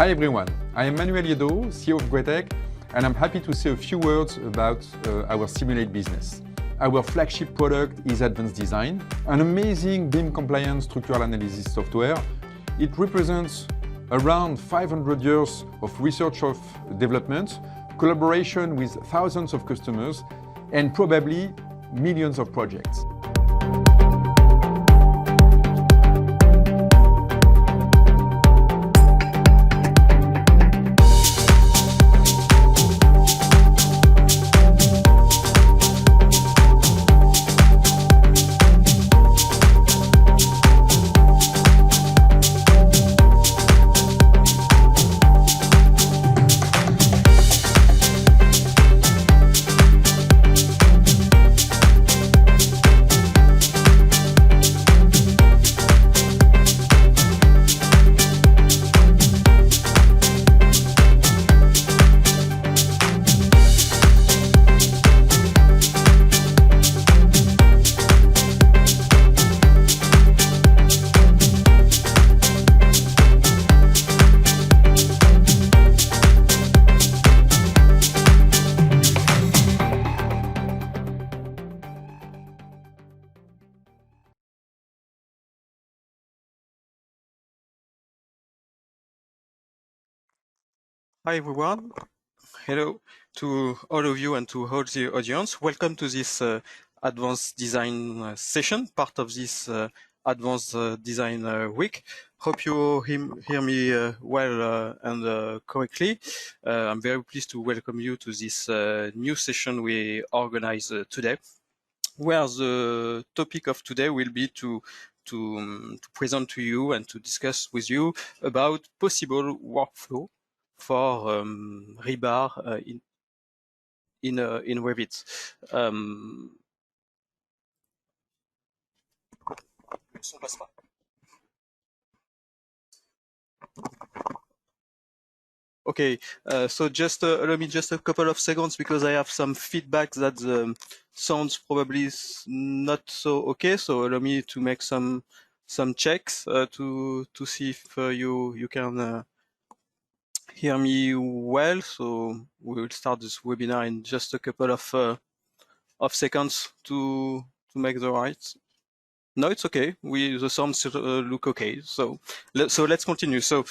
Hi everyone, I am Manuel Yedo, CEO of Greatech, and I'm happy to say a few words about our Simulate business. Our flagship product is Advanced Design, an amazing BIM-compliant structural analysis software. It represents around 500 years of research of development, collaboration with thousands of customers, and probably millions of projects. Hi everyone, hello to all of you and to all the audience. Welcome to this Advanced Design session, part of this Advanced Design Week. Hope you hear me well and correctly. I'm very pleased to welcome you to this new session we organize today, where the topic of today will be to present to you and to discuss with you about possible workflow for rebar in Revit. Okay, so just allow me just a couple of seconds because I have some feedback that the sounds probably not so okay. So allow me to make some checks to see if you can hear me well. So we will start this webinar in just a couple of seconds to make the right. No, it's okay. The sounds look okay. So let's continue. So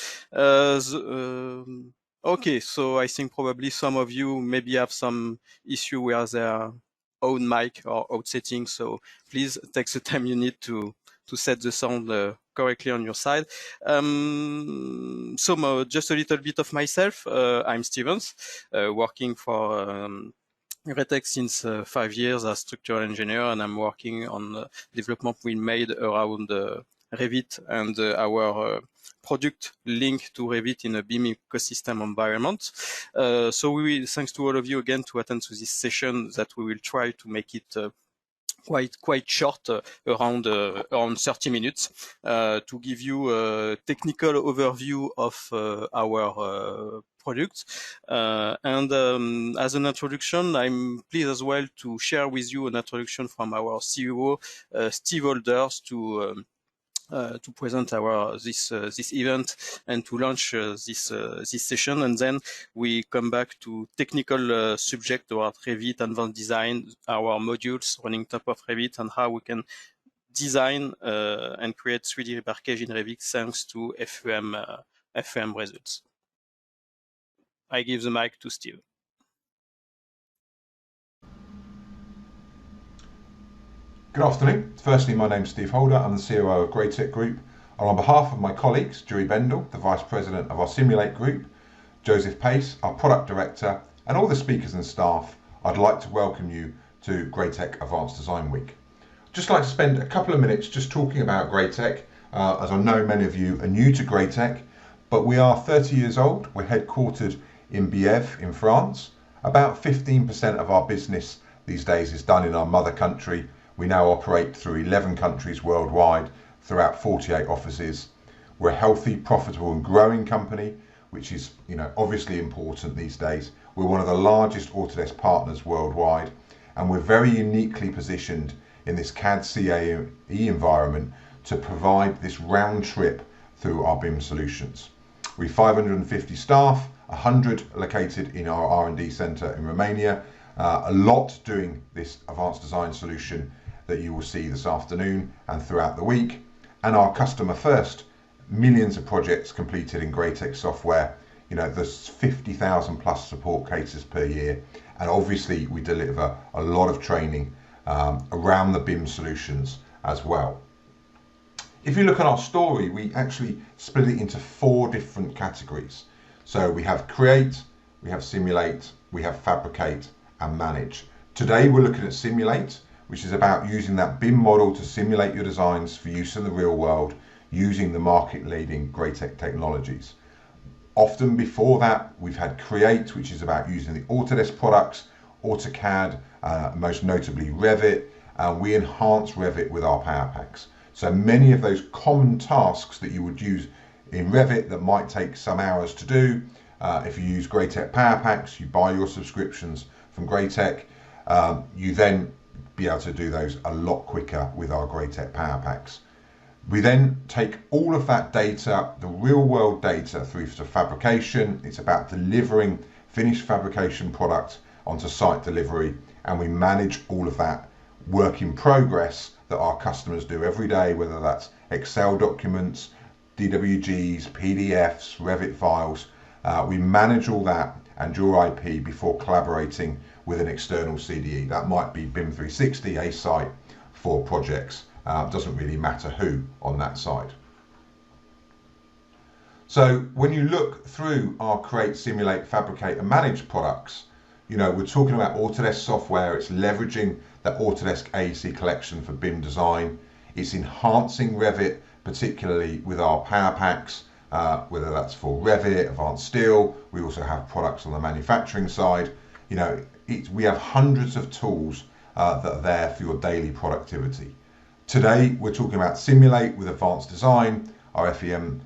okay. So I think probably some of you maybe have some issue with their own mic or out settings. So please take the time you need to set the sound correctly on your side. So just a little bit of myself. I'm Stevens, working for Greatech since 5 years as structural engineer, and I'm working on development we made around Revit and our product linked to Revit in a BIM ecosystem environment. So we will, thanks to all of you again to attend to this session that we will try to make it quite short, around 30 minutes, to give you a technical overview of our product. And as an introduction, I'm pleased as well to share with you an introduction from our CEO, Steve Holders, to present this event and to launch this session, and then we come back to technical subject about Revit, Advanced Design, our modules running top of Revit, and how we can design and create 3D repackage in Revit thanks to FEM results. I give the mic to Steve. Good afternoon. Firstly, my name is Steve Holder. I'm the COO of Greatech Group. And on behalf of my colleagues, Julie Bendel, the Vice President of our Simulate Group, Joseph Pace, our Product Director, and all the speakers and staff, I'd like to welcome you to Greatech Advanced Design Week. I'd just like to spend a couple of minutes just talking about Greatech, as I know many of you are new to Greatech, but we are 30 years old. We're headquartered in Bièvre in France. About 15% of our business these days is done in our mother country. We now operate through 11 countries worldwide, throughout 48 offices. We're a healthy, profitable and growing company, which is obviously important these days. We're one of the largest Autodesk partners worldwide, and we're very uniquely positioned in this CAD CAE environment to provide this round trip through our BIM solutions. We've 550 staff, 100 located in our R&D centre in Romania, a lot doing this advanced design solution that you will see this afternoon and throughout the week. And our customer first, millions of projects completed in Greatech software. You know, there's 50,000 plus support cases per year. And obviously we deliver a lot of training around the BIM solutions as well. If you look at our story, we actually split it into 4 different categories. So we have create, we have simulate, we have fabricate and manage. Today we're looking at simulate, which is about using that BIM model to simulate your designs for use in the real world using the market leading Greatech technologies. Often before that we've had create, which is about using the Autodesk products, AutoCAD, most notably Revit, and we enhance Revit with our Power Packs. So many of those common tasks that you would use in Revit that might take some hours to do, if you use Greatech Power Packs, you buy your subscriptions from Greatech, you then be able to do those a lot quicker with our Greatech Power Packs. We then take all of that data, the real world data, through to fabrication. It's about delivering finished fabrication product onto site delivery, and we manage all of that work in progress that our customers do every day, whether that's Excel documents, DWGs, PDFs, Revit files. We manage all that and your IP before collaborating with an external CDE. That might be BIM 360, a site for projects. Doesn't really matter who on that side. So when you look through our create, simulate, fabricate and manage products, you know, we're talking about Autodesk software. It's leveraging the Autodesk AEC collection for BIM design. It's enhancing Revit, particularly with our Power Packs, whether that's for Revit, Advanced Steel. We also have products on the manufacturing side. You know, we have hundreds of tools that are there for your daily productivity. Today, we're talking about Simulate with Advanced Design, our FEM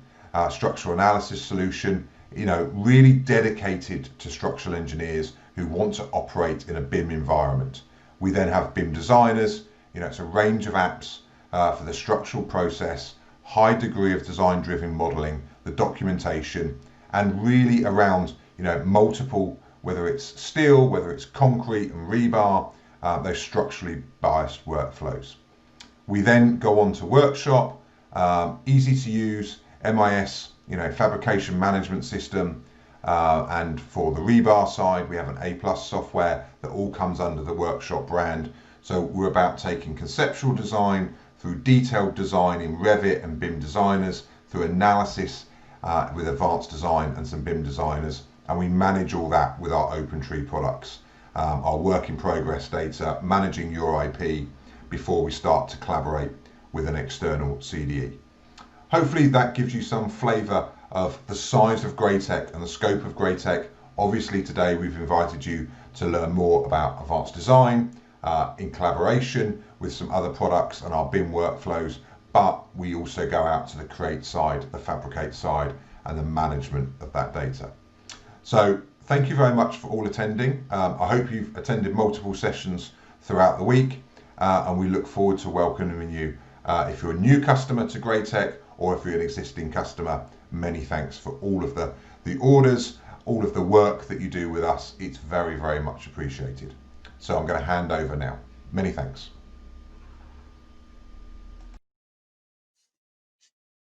structural analysis solution, you know, really dedicated to structural engineers who want to operate in a BIM environment. We then have BIM designers, you know, it's a range of apps for the structural process, high degree of design-driven modeling, the documentation, and really around, you know, multiple, whether it's steel, whether it's concrete and rebar, those structurally biased workflows. We then go on to workshop, easy to use, MIS, you know, fabrication management system, and for the rebar side, we have an A+ software that all comes under the workshop brand. So we're about taking conceptual design through detailed design in Revit and BIM designers, through analysis with advanced design and some BIM designers, and we manage all that with our OpenTree products, our work in progress data, managing your IP before we start to collaborate with an external CDE. Hopefully that gives you some flavour of the size of Greatech and the scope of Greatech. Obviously today we've invited you to learn more about advanced design in collaboration with some other products and our BIM workflows, but we also go out to the create side, the fabricate side, and the management of that data. So thank you very much for all attending. I hope you've attended multiple sessions throughout the week, and we look forward to welcoming you if you're a new customer to Greatech, or if you're an existing customer. Many thanks for all of the orders, all of the work that you do with us. It's very, very much appreciated. So I'm going to hand over now. Many thanks.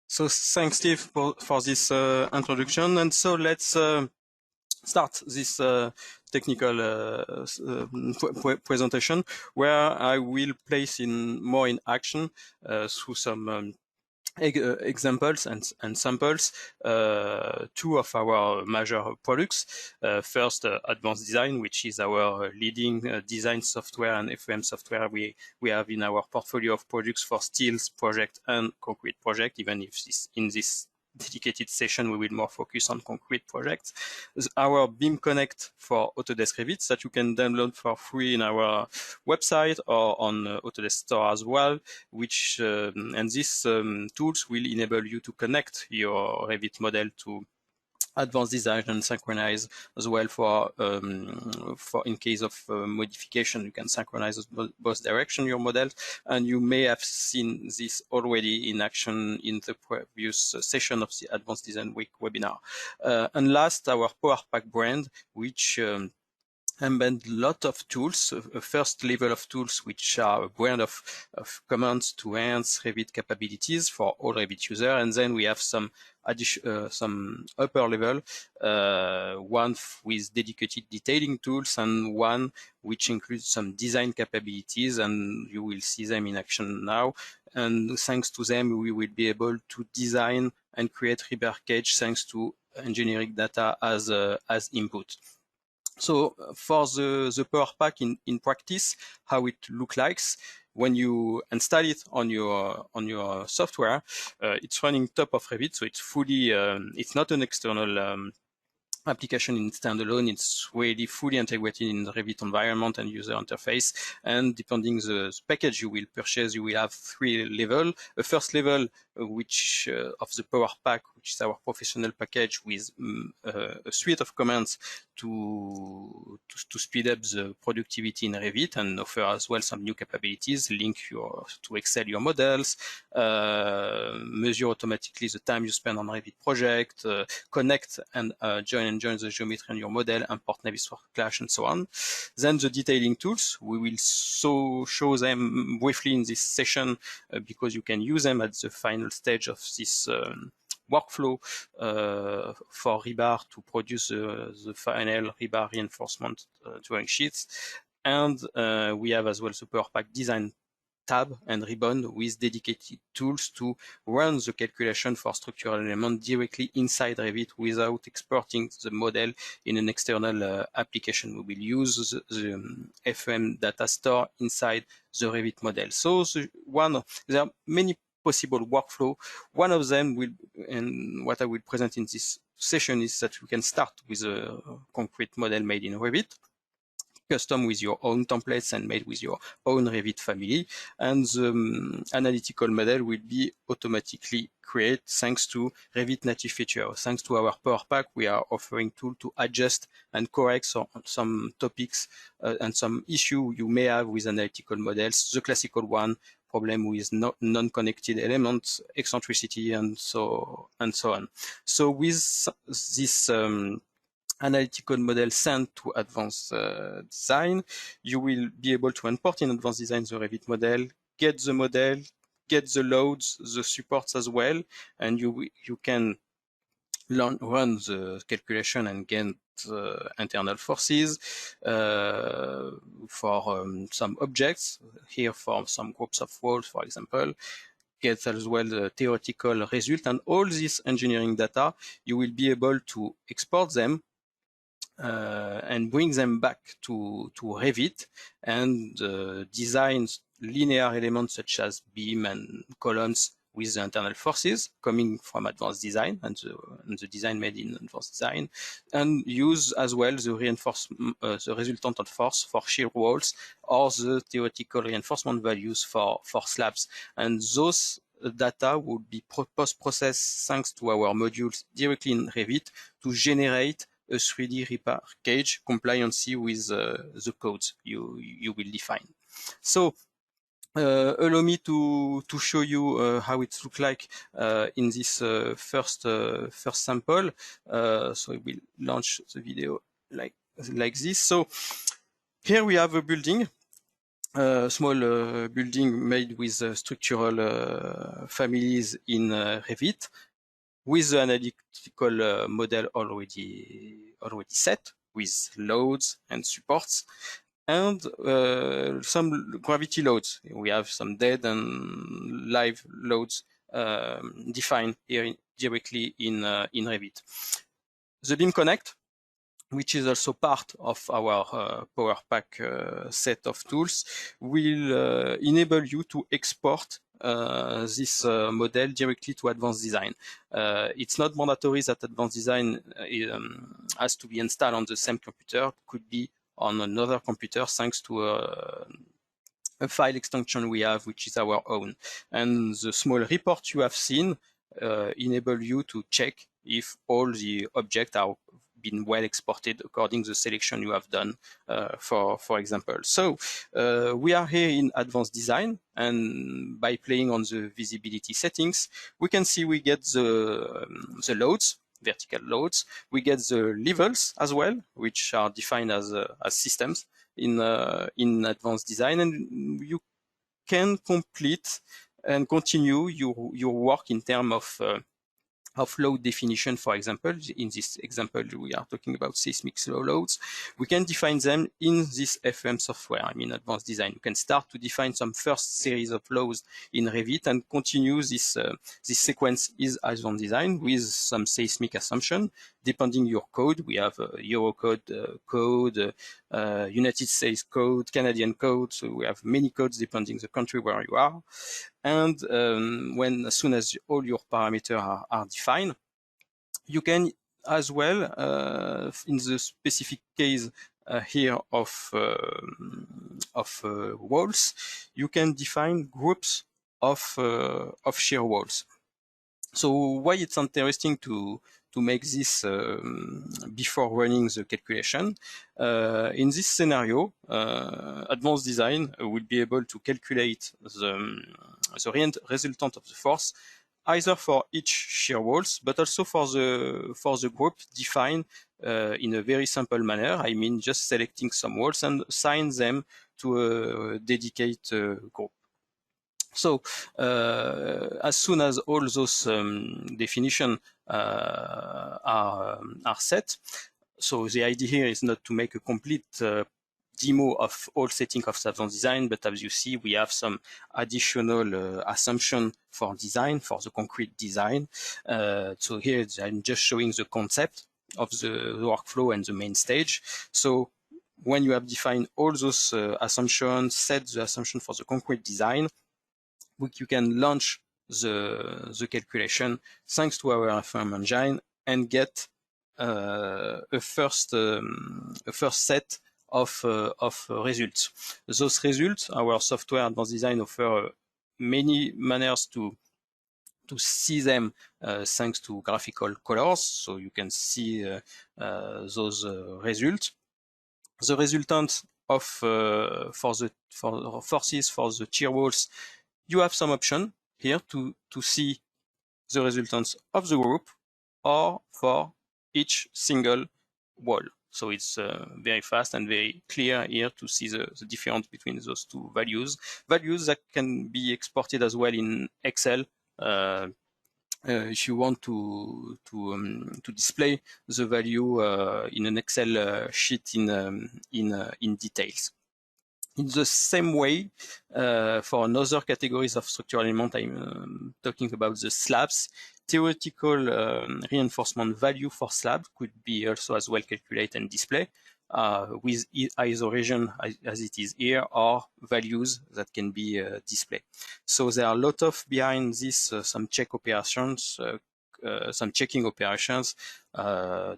So thanks, Steve, for this introduction. And so let's start this technical presentation, where I will place more in action through some examples and samples, 2 of our major products. First, Advanced Design, which is our leading design software and FEM software we have in our portfolio of products for steel project and concrete project, even if in this dedicated session we will more focus on concrete projects. Our BIM Connect for Autodesk Revit that you can download for free in our website or on Autodesk Store as well, which and these tools will enable you to connect your Revit model to advanced design and synchronize as well for in case of modification. You can synchronize both direction your models, and you may have seen this already in action in the previous session of the Advanced Design Week webinar. And last, our PowerPack brand, which embed a lot of tools, a first level of tools, which are a brand of commands to enhance Revit capabilities for all Revit users. And then we have some upper level, one with dedicated detailing tools and one which includes some design capabilities, and you will see them in action now. And thanks to them, we will be able to design and create rebar cage thanks to engineering data as input. So for the PowerPack in practice, how it looks like when you install it on your software, it's running top of Revit, so it's fully it's not an external application in standalone. It's really fully integrated in the Revit environment and user interface. And depending the package you will purchase, you will have 3 levels. A first level, which of the PowerPack, which is our professional package with a suite of commands to speed up the productivity in Revit and offer as well some new capabilities, link to Excel your models, measure automatically the time you spend on Revit project, connect and join the geometry on your model, import Navisworks Clash, and so on. Then the detailing tools, we will show them briefly in this session because you can use them at the final stage of this workflow for rebar to produce the final rebar reinforcement drawing sheets. And we have as well the PowerPack design tab and ribbon with dedicated tools to run the calculation for structural elements directly inside Revit without exporting the model in an external application. We will use the FM data store inside the Revit model. So there are many possible workflow. One of them will, and what I will present in this session, is that you can start with a concrete model made in Revit, custom with your own templates and made with your own Revit family, and the analytical model will be automatically created thanks to Revit native feature. Thanks to our PowerPack, we are offering tool to adjust and correct some topics and some issue you may have with analytical models. The classical one, problem with non-connected elements, eccentricity, and so on. So with this analytical model sent to Advanced Design, you will be able to import in Advanced Design the Revit model, get the model, get the loads, the supports as well, and you can run the calculation and get internal forces for some objects, here for some groups of walls, for example, get as well the theoretical result, and all this engineering data, you will be able to export them and bring them back to Revit and design linear elements such as beam and columns with the internal forces coming from Advanced Design and the design made in Advanced Design, and use as well the reinforcement, the resultant force for shear walls or the theoretical reinforcement values for slabs. And those data would be post-processed thanks to our modules directly in Revit to generate a 3D rebar cage compliancy with the codes you will define. So allow me to show you how it looks like in this first sample. So I will launch the video like this. So here we have a building, a small building made with structural families in Revit, with the analytical model already set with loads and supports, and some gravity loads. We have some dead and live loads defined here directly in Revit. The Beam Connect, which is also part of our PowerPack set of tools, will enable you to export this model directly to Advanced Design. It's not mandatory that Advanced Design has to be installed on the same computer. It could be on another computer thanks to a file extension we have, which is our own. And the small report you have seen enable you to check if all the objects are been well exported according to the selection you have done, for example. So we are here in advanced design, and by playing on the visibility settings, we can see we get the loads, vertical loads. We get the levels as well, which are defined as systems in advanced design, and you can complete and continue your work in terms of load definition. For example, in this example, we are talking about seismic slow loads. We can define them in this FEM software. I mean, advanced design. You can start to define some first series of loads in Revit and continue this sequence is advanced design with some seismic assumption. Depending your code, we have Eurocode code, United States code, Canadian code. So we have many codes depending the country where you are. And as soon as all your parameters are defined, you can as well, in the specific case here of walls, you can define groups of shear walls. So why it's interesting to make this before running the calculation. In this scenario, advanced design will be able to calculate the resultant of the force either for each shear walls, but also for the group defined in a very simple manner. I mean, just selecting some walls and assign them to a dedicated group. So as soon as all those definitions are set, so the idea here is not to make a complete demo of all settings of advanced design, but as you see, we have some additional assumption for design, for the concrete design. So here I'm just showing the concept of the workflow and the main stage. So when you have defined all those assumptions, set the assumption for the concrete design, you can launch the calculation thanks to our FEM engine and get a first set of results. Those results, our software advanced design offer many manners to see them thanks to graphical colors, so you can see those results. The resultant of for forces for the shear walls, you have some option here to see the resultants of the group or for each single wall. So it's very fast and very clear here to see the difference between those two values. Values that can be exported as well in Excel if you want to display the value in an Excel sheet in details. In the same way, for another categories of structural element, I'm talking about the slabs. Theoretical reinforcement value for slab could be also as well calculated and display with either region as it is here or values that can be displayed. So there are a lot of behind this some check operations, some checking operations,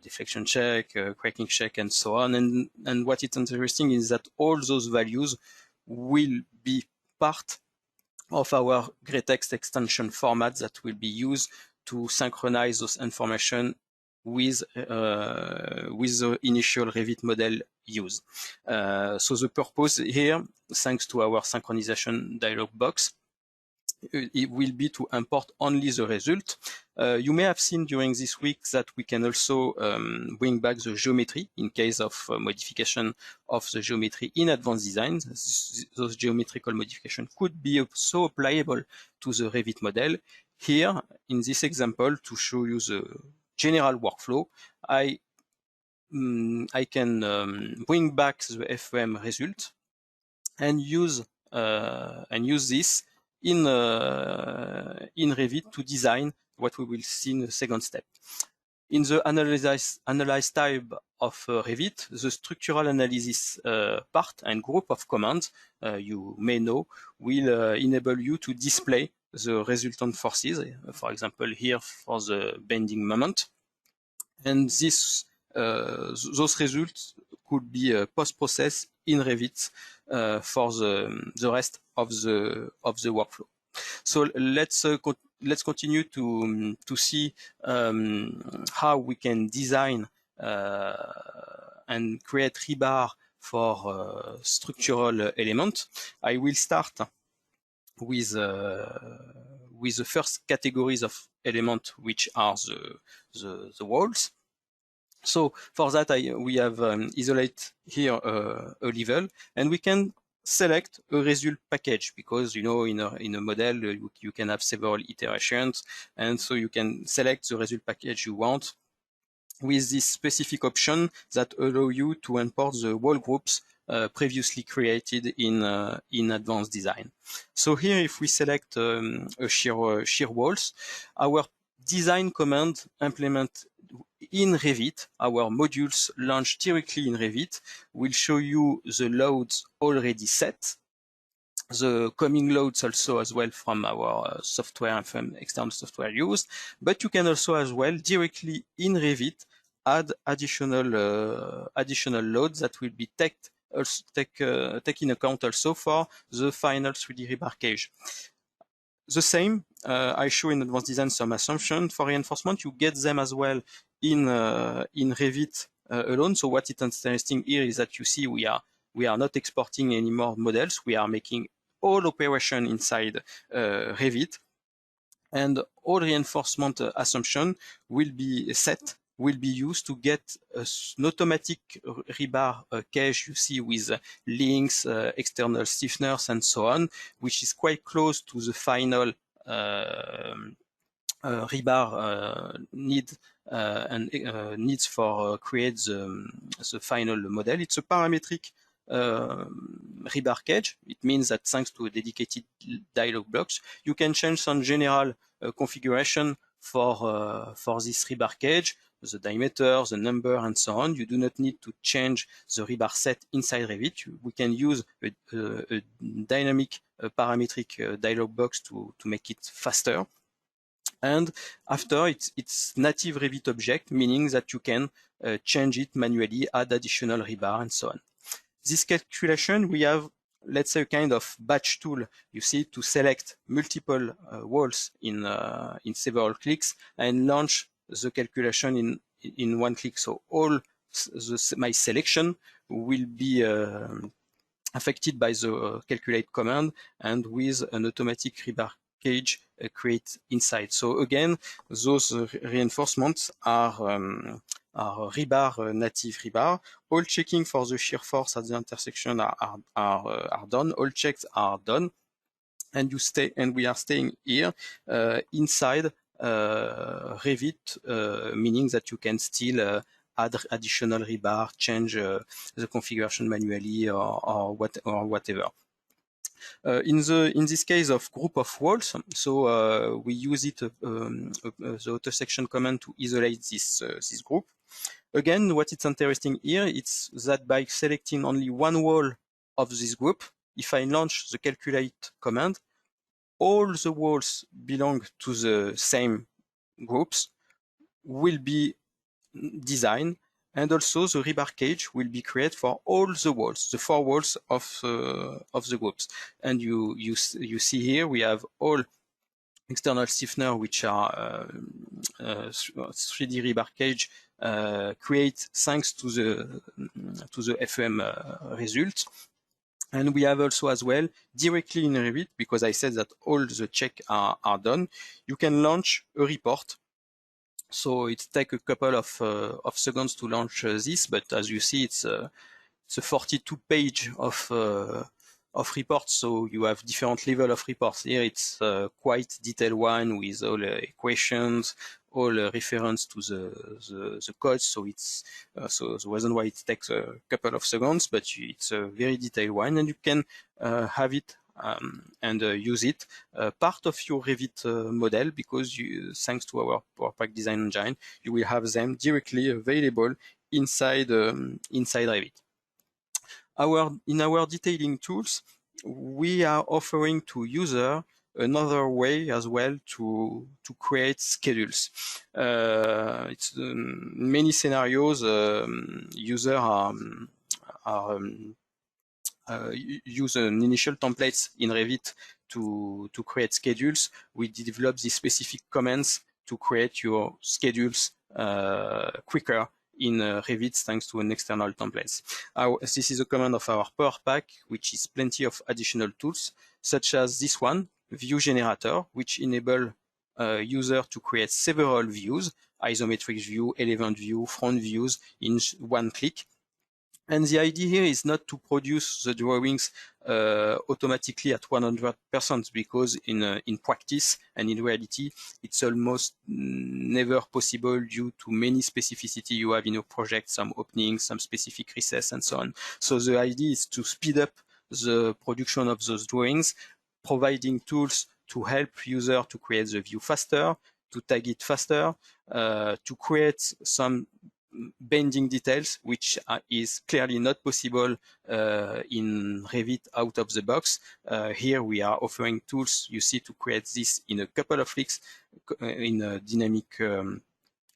deflection check, cracking check, and so on. And what is interesting is that all those values will be part of our GRETEX extension format that will be used to synchronize those information with the initial Revit model used. So the purpose here, thanks to our synchronization dialog box, it will be to import only the result. You may have seen during this week that we can also bring back the geometry in case of modification of the geometry in advanced design. Those geometrical modifications could be also applicable to the Revit model. Here, in this example, to show you the general workflow, I can bring back the FEM result and use this in Revit to design what we will see in the second step. In the analyze type of Revit, the structural analysis part and group of commands you may know will enable you to display the resultant forces, for example here for the bending moment, and this those results could be post-processed in Revit for the rest of the workflow. So let's let's continue to see how we can design and create rebar for structural element. I will start with the first categories of element, which are the walls. So for that, we have isolate here a level, and we can select a result package, because in a model you can have several iterations, and so you can select the result package you want with this specific option that allow you to import the wall groups previously created in advanced design. So here, if we select a shear walls, our design command implement in Revit, our modules launched directly in Revit will show you the loads already set, the coming loads also as well from our software and from external software used, but you can also as well directly in Revit add additional loads that will be take in account also for the final 3D rebar cage. The same, I show in advanced design some assumption for reinforcement. You get them as well in Revit alone. So what is interesting here is that you see we are not exporting any more models. We are making all operation inside Revit, and all reinforcement assumption will be used to get an automatic rebar cage, you see, with links, external stiffeners, and so on, which is quite close to the final rebar needs for create the final model. It's a parametric rebar cage. It means that thanks to a dedicated dialog box, you can change some general configuration for this rebar cage, the diameter, the number, and so on. You do not need to change the rebar set inside Revit. We can use a dynamic parametric dialog box to make it faster. And after, it's native Revit object, meaning that you can change it manually, add additional rebar, and so on. This calculation, we have, let's say, a kind of batch tool, you see, to select multiple walls in several clicks and launch the calculation in one click. So all my selection will be affected by the calculate command, and with an automatic rebar cage create inside. So again, those reinforcements are rebar, native rebar. All checking for the shear force at the intersection are done. All checks are done, and we are staying here inside Revit, meaning that you can still add additional rebar, change the configuration manually, or whatever. In this case of group of walls, so we use the AutoSection command to isolate this group. Again, what is interesting here, it's that by selecting only one wall of this group, if I launch the calculate command, all the walls belong to the same groups will be designed, and also the rebar cage will be created for all the walls, the 4 walls of the groups. And you see here we have all external stiffener, which are 3D rebar cage create thanks to the FEM result. And we have also as well directly in Revit, because I said that all the checks are done, you can launch a report. So it takes a couple of seconds to launch this, but as you see, it's a 42-page of reports. So you have different level of reports. Here it's quite detailed one with all equations, all reference to the code. So it's so the reason why it takes a couple of seconds, but it's a very detailed one, and you can have it and use it part of your Revit model, because thanks to our PowerPack design engine, you will have them directly available inside Revit. In our detailing tools, we are offering to user another way as well to create schedules. It's many scenarios user are use an initial templates in Revit to create schedules, we develop these specific commands to create your schedules quicker in Revit thanks to an external templates. This is a command of our Power Pack, which is plenty of additional tools, such as this one, View Generator, which enable user to create several views, isometric view, element view, front views in one click. And the idea here is not to produce the drawings automatically at 100%, because in practice and in reality, it's almost never possible due to many specificity you have in your project, some openings, some specific recess, and so on. So the idea is to speed up the production of those drawings, providing tools to help user to create the view faster, to tag it faster, to create some bending details, which is clearly not possible in Revit out of the box. Here we are offering tools, you see, to create this in a couple of clicks in a dynamic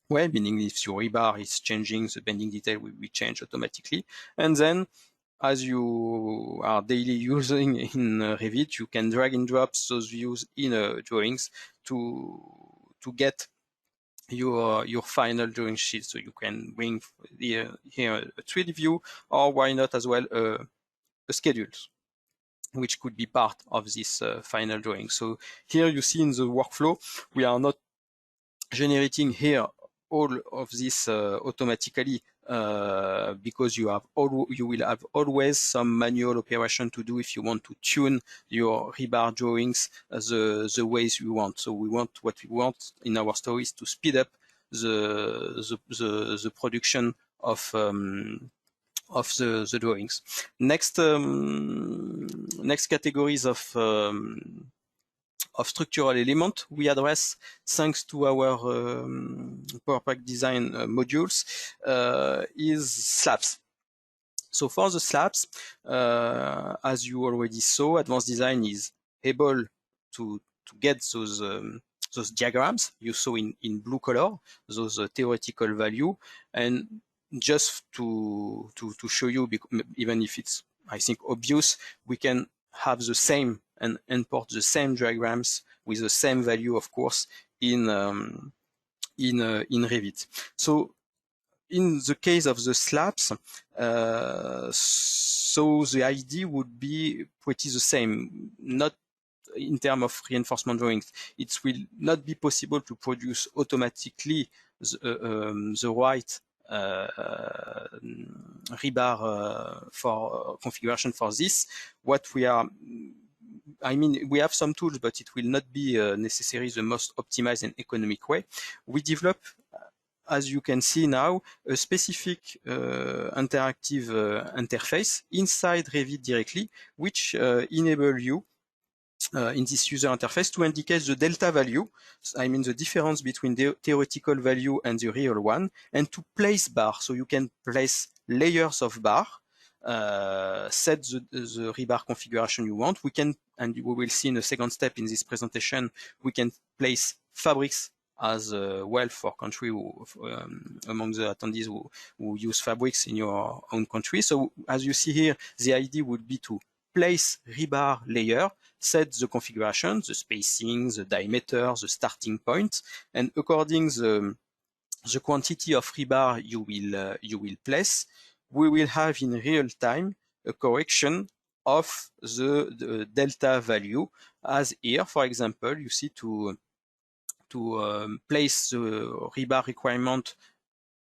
way, meaning if your rebar is changing, the bending detail will change automatically. And then, as you are daily using in Revit, you can drag and drop those views in drawings to get your final drawing sheet. So you can bring here a 3D view, or why not as well a schedule, which could be part of this final drawing. So here you see in the workflow, we are not generating here all of this automatically, because you will have always some manual operation to do if you want to tune your rebar drawings the ways you want. So what we want in our story is to speed up the production of the drawings. Next categories of structural element we address thanks to our Power Pack design modules is slabs. So for the slabs, as you already saw, Advanced Design is able to get those diagrams you saw in blue color, those theoretical value, and just to show you, even if it's, I think, obvious, we can have the same and import the same diagrams with the same value, of course, in Revit. So in the case of the slabs, so the idea would be pretty the same, not in terms of reinforcement drawings. It will not be possible to produce automatically the right rebar for configuration for this. What we are, I mean, we have some tools, but it will not be necessarily the most optimized and economic way. We develop, as you can see now, a specific interactive interface inside Revit directly, which enable you in this user interface to indicate the delta value, I mean the difference between the theoretical value and the real one, and to place bar. So you can place layers of bar, set the rebar configuration you want. We can, and we will see in a second step in this presentation, we can place fabrics as well for country among the attendees who use fabrics in your own country. So as you see here, the idea would be to place rebar layer, set the configuration, the spacing, the diameter, the starting point, and according the quantity of rebar you will place, we will have in real time a correction of the delta value. As here, for example, you see to place the rebar requirement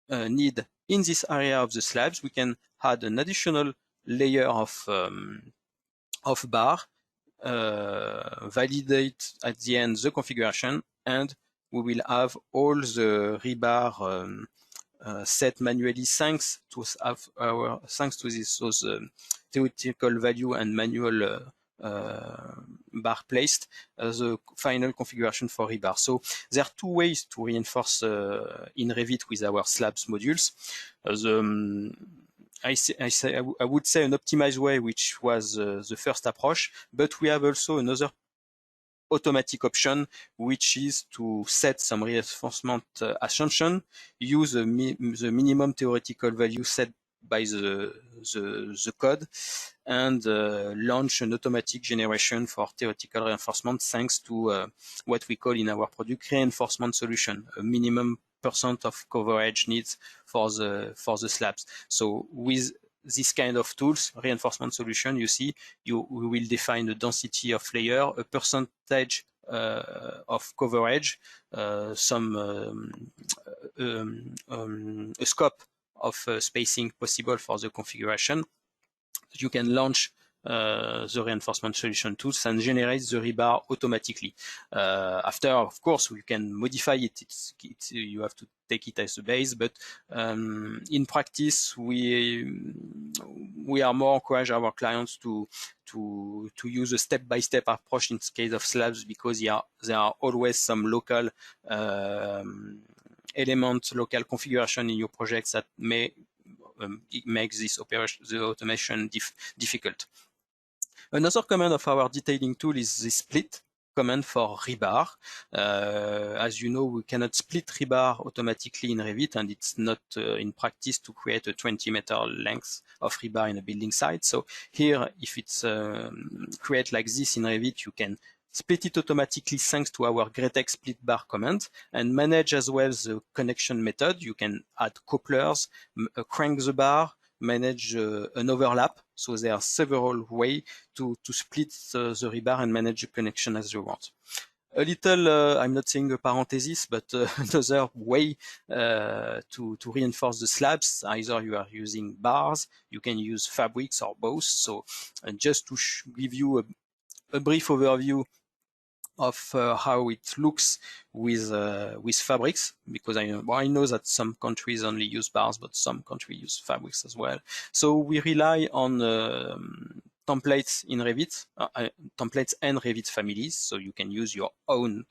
need in this area of the slabs, we can add an additional layer of bar, validate at the end the configuration, and we will have all the rebar set manually thanks to those theoretical value and manual bar placed the final configuration for rebar. So there are two ways to reinforce in Revit with our slabs modules. I would say an optimized way, which was the first approach, but we have also another automatic option, which is to set some reinforcement assumption, use the minimum theoretical value set by the code and launch an automatic generation for theoretical reinforcement thanks to what we call in our product reinforcement solution, a minimum % of coverage needs for the slabs. So with this kind of tools, reinforcement solution, you see, we will define the density of layer, a percentage of coverage, a scope of spacing possible for the configuration. You can launch the reinforcement solution tools and generate the rebar automatically. After, of course, you can modify it. You have to take it as a base, but in practice, we are more encourage our clients to use a step-by-step approach in case of slabs, because there are always some local element, local configuration in your projects that may make this operation, the automation difficult. Another command of our detailing tool is the split command for rebar. As you know, we cannot split rebar automatically in Revit, and it's not in practice to create a 20-meter length of rebar in a building site. So here, if it's create like this in Revit, you can split it automatically thanks to our Greatex split bar command, and manage as well the connection method. You can add couplers, crank the bar, manage an overlap. So there are several ways to split the rebar and manage the connection as you want. A little, I'm not saying a parenthesis, but another way to reinforce the slabs, either you are using bars, you can use fabrics or both. So just to give you a brief overview of how it looks with fabrics, because I know that some countries only use bars, but some countries use fabrics as well. So we rely on templates in Revit, templates and Revit families. So you can use your own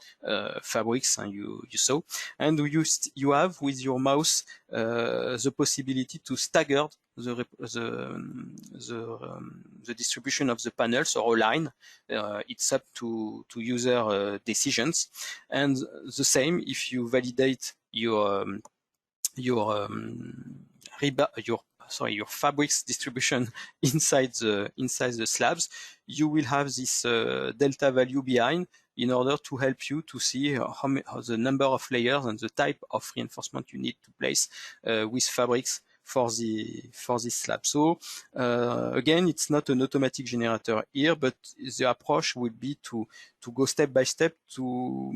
fabrics, and you sew, and you have with your mouse the possibility to stagger the distribution of the panels or a line. It's up to user decisions, and the same if you validate your fabrics distribution inside the slabs, you will have this delta value behind in order to help you to see how the number of layers and the type of reinforcement you need to place with fabrics for this slab. So again, it's not an automatic generator here, but the approach would be to go step by step to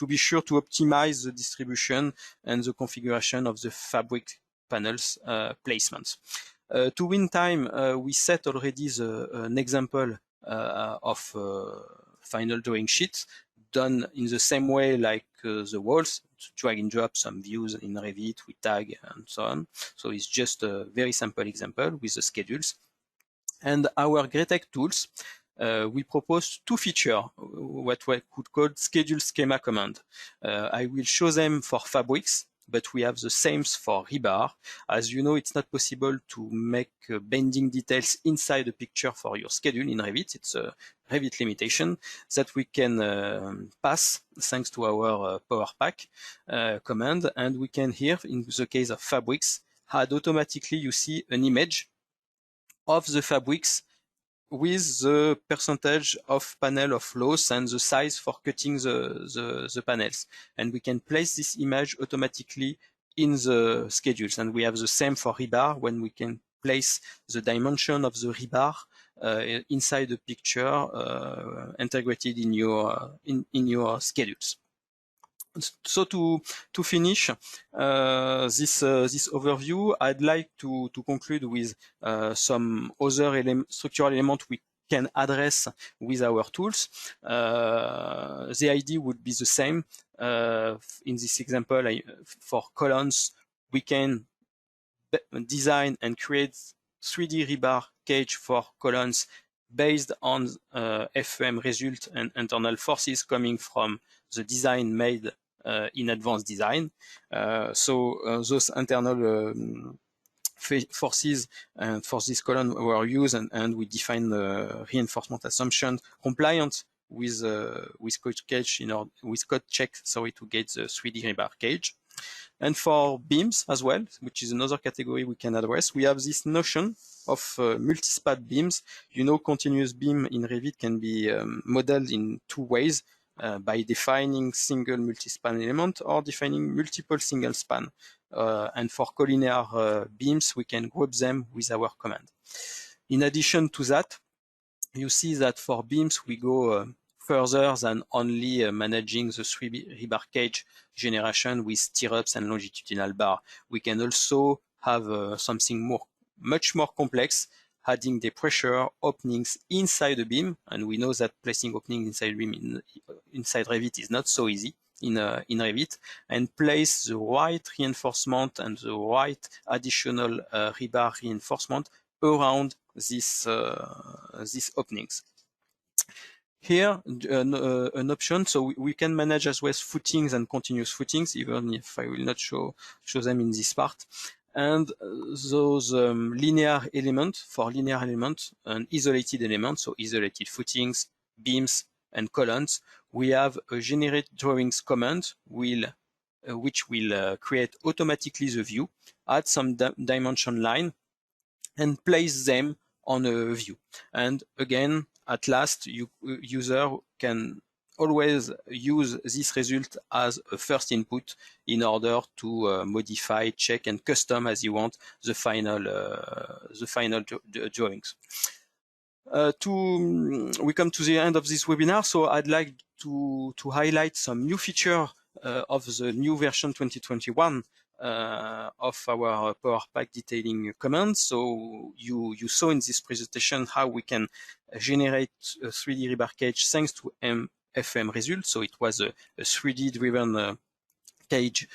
be sure to optimize the distribution and the configuration of the fabric panels placements. To win time, we set already an example of final drawing sheet done in the same way like the walls, to drag and drop some views in Revit, we tag and so on. So it's just a very simple example with the schedules. And our Greatex tools, we propose two features, what we could call schedule schema command. I will show them for fabrics, but we have the same for rebar. As you know, it's not possible to make bending details inside a picture for your schedule in Revit. It's a Revit limitation that we can pass thanks to our Power Pack command. And we can here, in the case of fabrics, add automatically, you see an image of the fabrics with the percentage of panel of loss and the size for cutting the panels. And we can place this image automatically in the schedules. And we have the same for rebar, when we can place the dimension of the rebar inside the picture integrated in your schedules. So to finish this overview, I'd like to conclude with some other structural elements we can address with our tools. The idea would be the same. In this example, for columns, we can design and create 3D rebar cage for columns based on FM result and internal forces coming from the design made in advanced design. So those internal forces for this column were used, and we define the reinforcement assumption compliant with code check, to get the 3D rebar cage. And for beams as well, which is another category we can address, we have this notion of multispat beams. You know, continuous beam in Revit can be modeled in two ways, by defining single multispan element or defining multiple single span. And for collinear beams, we can group them with our command. In addition to that, you see that for beams, we go further than only managing the 3D rebar cage generation with stirrups and longitudinal bar. We can also have something much more complex, adding the pressure openings inside the beam, and we know that placing openings inside beam inside Revit is not so easy in Revit, and place the right reinforcement and the right additional rebar reinforcement around these openings. Here, an option, so we can manage as well footings and continuous footings, even if I will not show them in this part. And those linear elements, for linear elements, an isolated element, so isolated footings, beams, and columns, we have a generate drawings command which will create automatically the view, add some dimension line, and place them on a view. And again, at last, user can always use this result as a first input in order to modify, check, and custom as you want the final drawings. We come to the end of this webinar, so I'd like to highlight some new feature of the new version 2021 of our Power Pack detailing command. So you saw in this presentation how we can generate a 3D rebar cage thanks to FM result. So it was a 3D driven cage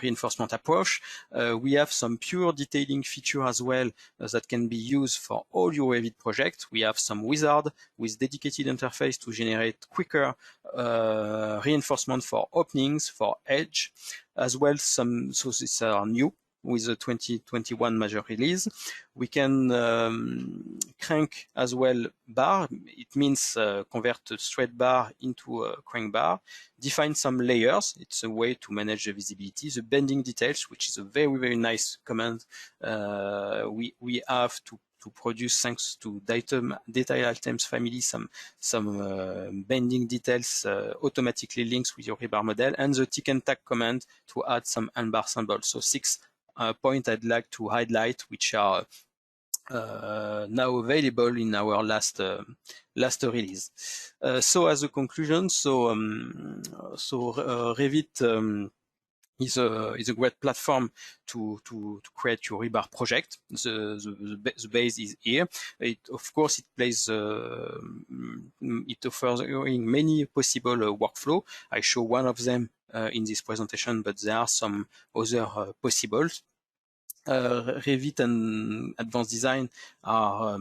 reinforcement approach. We have some pure detailing feature as well that can be used for all your Revit projects. We have some wizard with dedicated interface to generate quicker reinforcement for openings, for edge, as well so these are new with the 2021 major release. We can crank as well bar. It means convert a straight bar into a crank bar. Define some layers. It's a way to manage the visibility. The bending details, which is a very, very nice command. We have to produce, thanks to detail items family, some bending details automatically links with your rebar model, and the tick and tag command to add some unbar symbols. So 6 points I'd like to highlight, which are now available in our last release. So as a conclusion, Revit is a great platform to create your rebar project. The base is here. Of course, it offers many possible workflow. I show one of them in this presentation, but there are some other possibles. Revit and Advanced Design are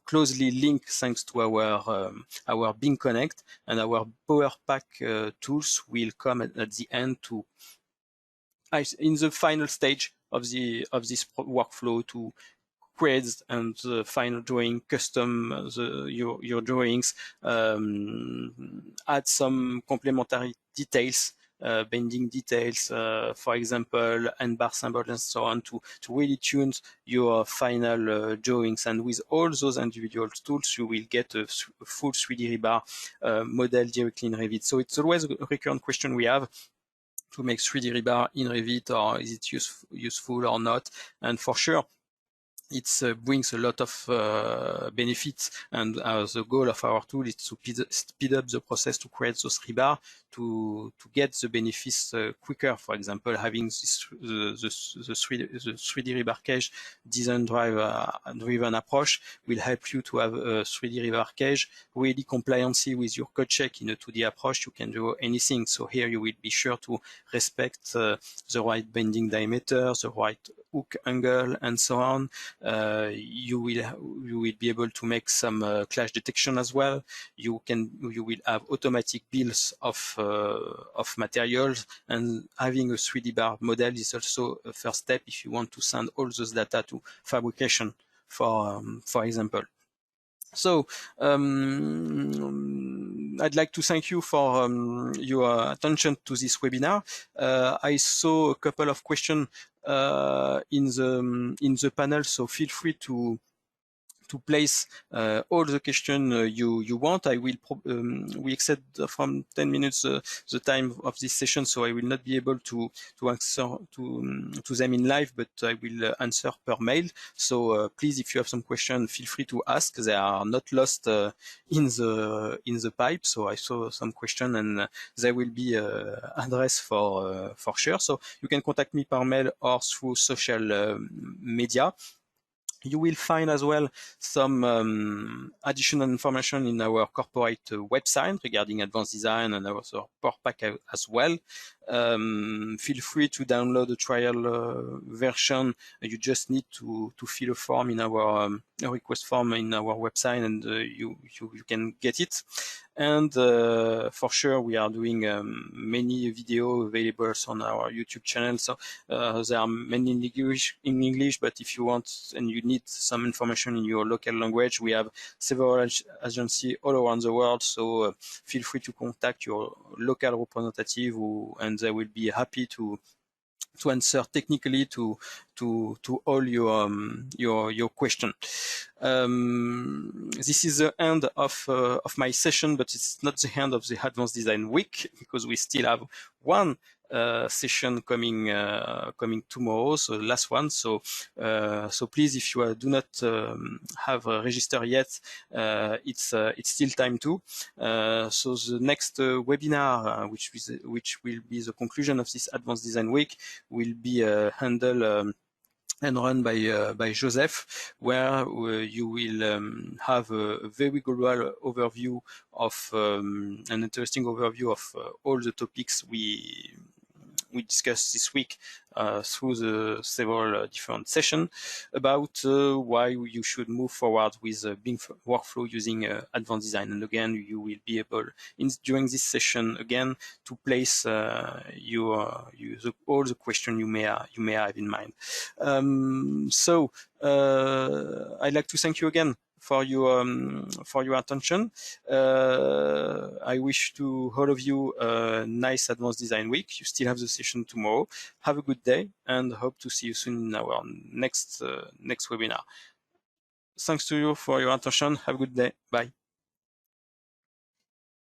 closely linked thanks to our Beam Connect, and our Power Pack tools will come at the end to in the final stage of this workflow to create and the final drawing, custom your drawings, add some complementary details, bending details, for example, and bar symbols and so on, to really tune your final drawings. And with all those individual tools, you will get a full 3D rebar model directly in Revit. So it's always a recurrent question we have, to make 3D rebar in Revit, or is it useful or not? And for sure, it brings a lot of benefits, and the goal of our tool is to speed up the process to create those rebar, to get the benefits quicker. For example, having the 3D rebar cage design driven approach will help you to have a 3D rebar cage really compliancy with your code check. In a 2D approach, you can do anything. So here you will be sure to respect the right bending diameter, the right hook angle, and so on. You will be able to make some clash detection as well. You will have automatic builds of materials, and having a 3D bar model is also a first step if you want to send all those data to fabrication, for example. So I I'd like to thank you for your attention to this webinar. I saw a couple of questions in the panel, so feel free to place all the questions you want. I will we exceed from 10 minutes the time of this session, so I will not be able to answer to them in live, but I will answer per mail. So please, if you have some questions, feel free to ask. They are not lost in the pipe. So I saw some questions, and they will be addressed for sure. So you can contact me per mail or through social media. You will find as well some additional information in our corporate website regarding advanced design and our support pack as well. Feel free to download the trial version. You just need to fill a form in our request form in our website, and you can get it. And for sure, we are doing many videos available on our YouTube channel. So there are many in English, but if you want and you need some information in your local language, we have several agencies all around the world. So feel free to contact your local representative, and they will be happy to answer technically to all your question. This is the end of my session, but it's not the end of the Advanced Design Week, because we still have one session coming tomorrow, so the last one. So please, if you do not have registered yet, it's still time to. So the next webinar, which will be the conclusion of this Advanced Design Week, will be handled and run by Joseph, where you will have a very global overview of an interesting overview of all the topics we discussed this week through the several different sessions about why you should move forward with BIM workflow using advanced design. And again, you will be able, during this session, again, to place all the questions you may have in mind. So I'd like to thank you again for your attention. I wish to all of you a nice Advanced Design Week. You still have the session tomorrow. Have a good day, and hope to see you soon in our next webinar. Thanks to you for your attention. Have a good day. Bye.